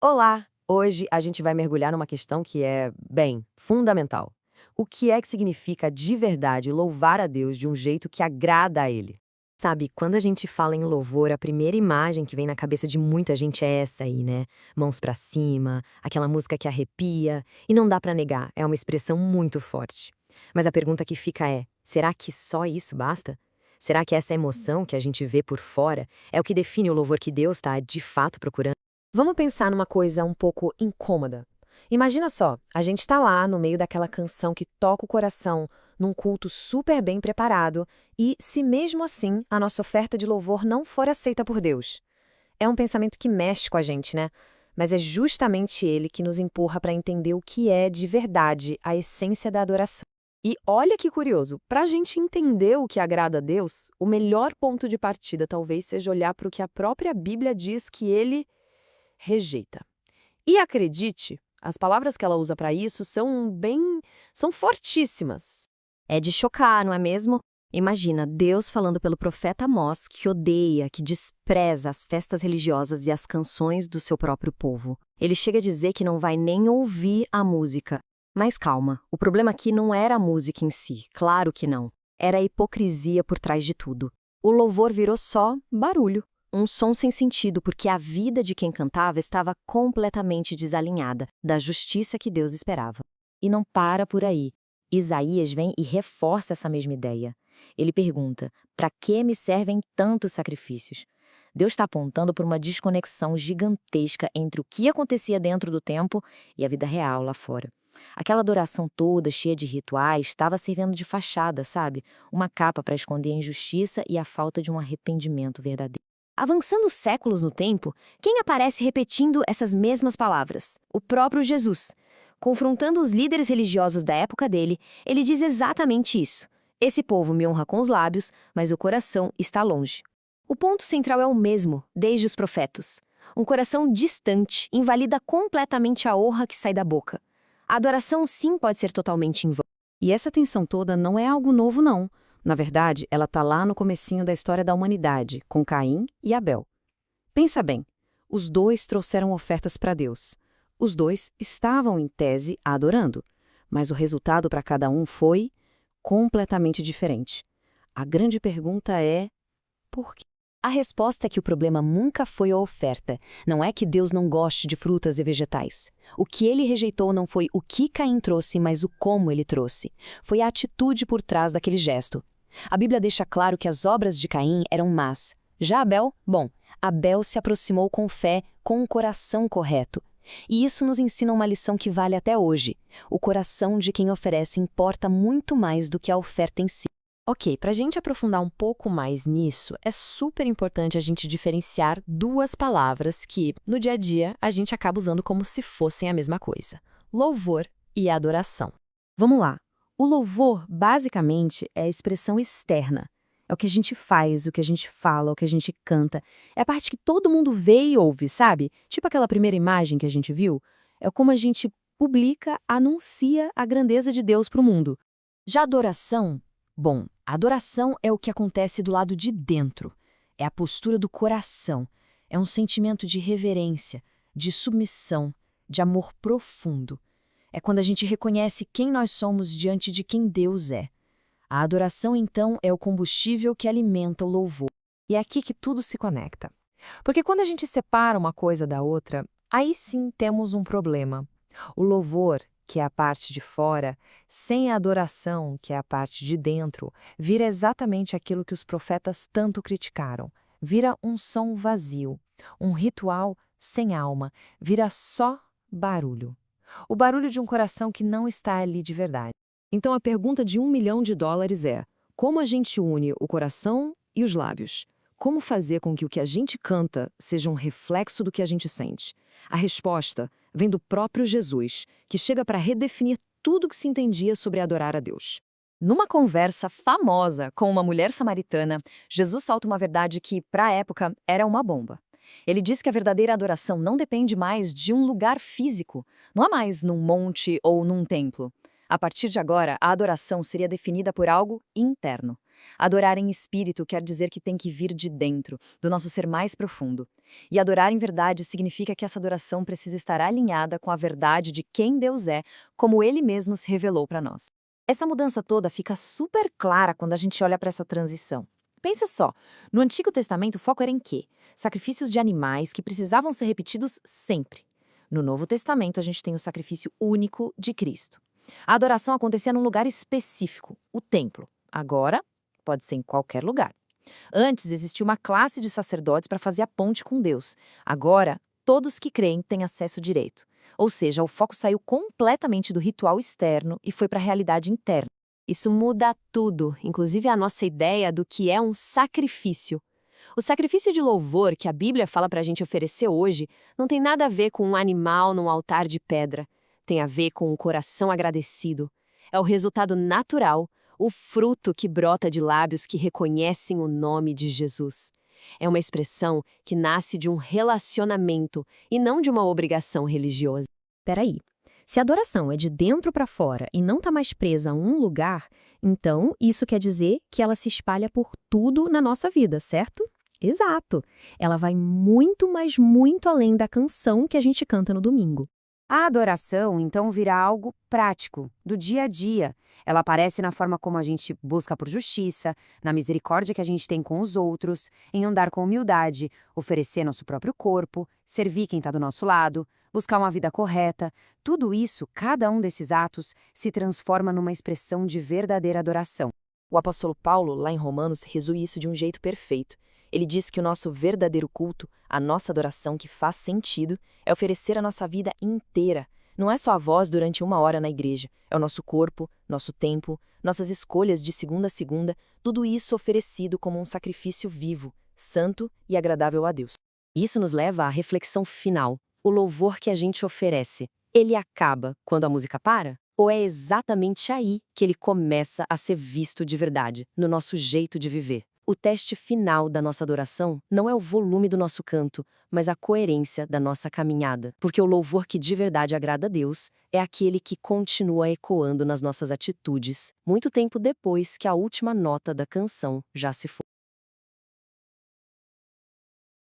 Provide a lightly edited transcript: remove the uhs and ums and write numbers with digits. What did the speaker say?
Olá! Hoje a gente vai mergulhar numa questão que é, bem, fundamental. O que é que significa de verdade louvar a Deus de um jeito que agrada a Ele? Sabe, quando a gente fala em louvor, a primeira imagem que vem na cabeça de muita gente é essa aí, né? Mãos pra cima, aquela música que arrepia, e não dá pra negar, é uma expressão muito forte. Mas a pergunta que fica é: será que só isso basta? Será que essa emoção que a gente vê por fora é o que define o louvor que Deus está de fato procurando? Vamos pensar numa coisa um pouco incômoda. Imagina só, a gente está lá no meio daquela canção que toca o coração, num culto super bem preparado, e se mesmo assim a nossa oferta de louvor não for aceita por Deus. É um pensamento que mexe com a gente, né? Mas é justamente ele que nos empurra para entender o que é de verdade a essência da adoração. E olha que curioso, para a gente entender o que agrada a Deus, o melhor ponto de partida talvez seja olhar para o que a própria Bíblia diz que ele rejeita. E acredite, as palavras que ela usa para isso são fortíssimas. É de chocar, não é mesmo? Imagina Deus falando pelo profeta Amós que odeia, que despreza as festas religiosas e as canções do seu próprio povo. Ele chega a dizer que não vai nem ouvir a música. Mas calma, o problema aqui não era a música em si, claro que não. Era a hipocrisia por trás de tudo. O louvor virou só barulho. Um som sem sentido, porque a vida de quem cantava estava completamente desalinhada da justiça que Deus esperava. E não para por aí. Isaías vem e reforça essa mesma ideia. Ele pergunta: para que me servem tantos sacrifícios? Deus está apontando por uma desconexão gigantesca entre o que acontecia dentro do templo e a vida real lá fora. Aquela adoração toda, cheia de rituais, estava servindo de fachada, sabe? Uma capa para esconder a injustiça e a falta de um arrependimento verdadeiro. Avançando séculos no tempo, quem aparece repetindo essas mesmas palavras? O próprio Jesus. Confrontando os líderes religiosos da época dele, ele diz exatamente isso. Esse povo me honra com os lábios, mas o coração está longe. O ponto central é o mesmo, desde os profetas. Um coração distante invalida completamente a honra que sai da boca. A adoração sim pode ser totalmente em vão. E essa tensão toda não é algo novo, não. Na verdade, ela está lá no comecinho da história da humanidade, com Caim e Abel. Pensa bem, os dois trouxeram ofertas para Deus. Os dois estavam, em tese, adorando, mas o resultado para cada um foi completamente diferente. A grande pergunta é: por quê? A resposta é que o problema nunca foi a oferta. Não é que Deus não goste de frutas e vegetais. O que ele rejeitou não foi o que Caim trouxe, mas o como ele trouxe. Foi a atitude por trás daquele gesto. A Bíblia deixa claro que as obras de Caim eram más. Já Abel, bom, Abel se aproximou com fé, com um coração correto. E isso nos ensina uma lição que vale até hoje. O coração de quem oferece importa muito mais do que a oferta em si. Ok, para a gente aprofundar um pouco mais nisso, é super importante a gente diferenciar duas palavras que, no dia a dia, a gente acaba usando como se fossem a mesma coisa: louvor e adoração. Vamos lá. O louvor, basicamente, é a expressão externa. É o que a gente faz, o que a gente fala, o que a gente canta. É a parte que todo mundo vê e ouve, sabe? Tipo aquela primeira imagem que a gente viu. É como a gente publica, anuncia a grandeza de Deus para o mundo. Já a adoração, bom, a adoração é o que acontece do lado de dentro. É a postura do coração. É um sentimento de reverência, de submissão, de amor profundo. É quando a gente reconhece quem nós somos diante de quem Deus é. A adoração, então, é o combustível que alimenta o louvor. E é aqui que tudo se conecta. Porque quando a gente separa uma coisa da outra, aí sim temos um problema. O louvor, que é a parte de fora, sem a adoração, que é a parte de dentro, vira exatamente aquilo que os profetas tanto criticaram. Vira um som vazio, um ritual sem alma, vira só barulho. O barulho de um coração que não está ali de verdade. Então a pergunta de $1 milhão é: como a gente une o coração e os lábios? Como fazer com que o que a gente canta seja um reflexo do que a gente sente? A resposta vem do próprio Jesus, que chega para redefinir tudo o que se entendia sobre adorar a Deus. Numa conversa famosa com uma mulher samaritana, Jesus solta uma verdade que, para a época, era uma bomba. Ele diz que a verdadeira adoração não depende mais de um lugar físico, não é mais num monte ou num templo. A partir de agora, a adoração seria definida por algo interno. Adorar em espírito quer dizer que tem que vir de dentro, do nosso ser mais profundo. E adorar em verdade significa que essa adoração precisa estar alinhada com a verdade de quem Deus é, como Ele mesmo se revelou para nós. Essa mudança toda fica super clara quando a gente olha para essa transição. Pensa só, no Antigo Testamento o foco era em quê? Sacrifícios de animais que precisavam ser repetidos sempre. No Novo Testamento a gente tem o sacrifício único de Cristo. A adoração acontecia num lugar específico, o templo. Agora, pode ser em qualquer lugar. Antes existia uma classe de sacerdotes para fazer a ponte com Deus. Agora, todos que creem têm acesso direto. Ou seja, o foco saiu completamente do ritual externo e foi para a realidade interna. Isso muda tudo, inclusive a nossa ideia do que é um sacrifício. O sacrifício de louvor que a Bíblia fala para a gente oferecer hoje não tem nada a ver com um animal num altar de pedra. Tem a ver com um coração agradecido. É o resultado natural, o fruto que brota de lábios que reconhecem o nome de Jesus. É uma expressão que nasce de um relacionamento e não de uma obrigação religiosa. Peraí, se a adoração é de dentro para fora e não está mais presa a um lugar, então isso quer dizer que ela se espalha por tudo na nossa vida, certo? Exato! Ela vai muito, mas muito além da canção que a gente canta no domingo. A adoração, então, vira algo prático, do dia a dia. Ela aparece na forma como a gente busca por justiça, na misericórdia que a gente tem com os outros, em andar com humildade, oferecer nosso próprio corpo, servir quem está do nosso lado, buscar uma vida correta. Tudo isso, cada um desses atos, se transforma numa expressão de verdadeira adoração. O apóstolo Paulo, lá em Romanos, resume isso de um jeito perfeito. Ele diz que o nosso verdadeiro culto, a nossa adoração que faz sentido, é oferecer a nossa vida inteira. Não é só a voz durante uma hora na igreja, é o nosso corpo, nosso tempo, nossas escolhas de segunda a segunda, tudo isso oferecido como um sacrifício vivo, santo e agradável a Deus. Isso nos leva à reflexão final. O louvor que a gente oferece, ele acaba quando a música para? Ou é exatamente aí que ele começa a ser visto de verdade, no nosso jeito de viver? O teste final da nossa adoração não é o volume do nosso canto, mas a coerência da nossa caminhada. Porque o louvor que de verdade agrada a Deus é aquele que continua ecoando nas nossas atitudes, muito tempo depois que a última nota da canção já se foi.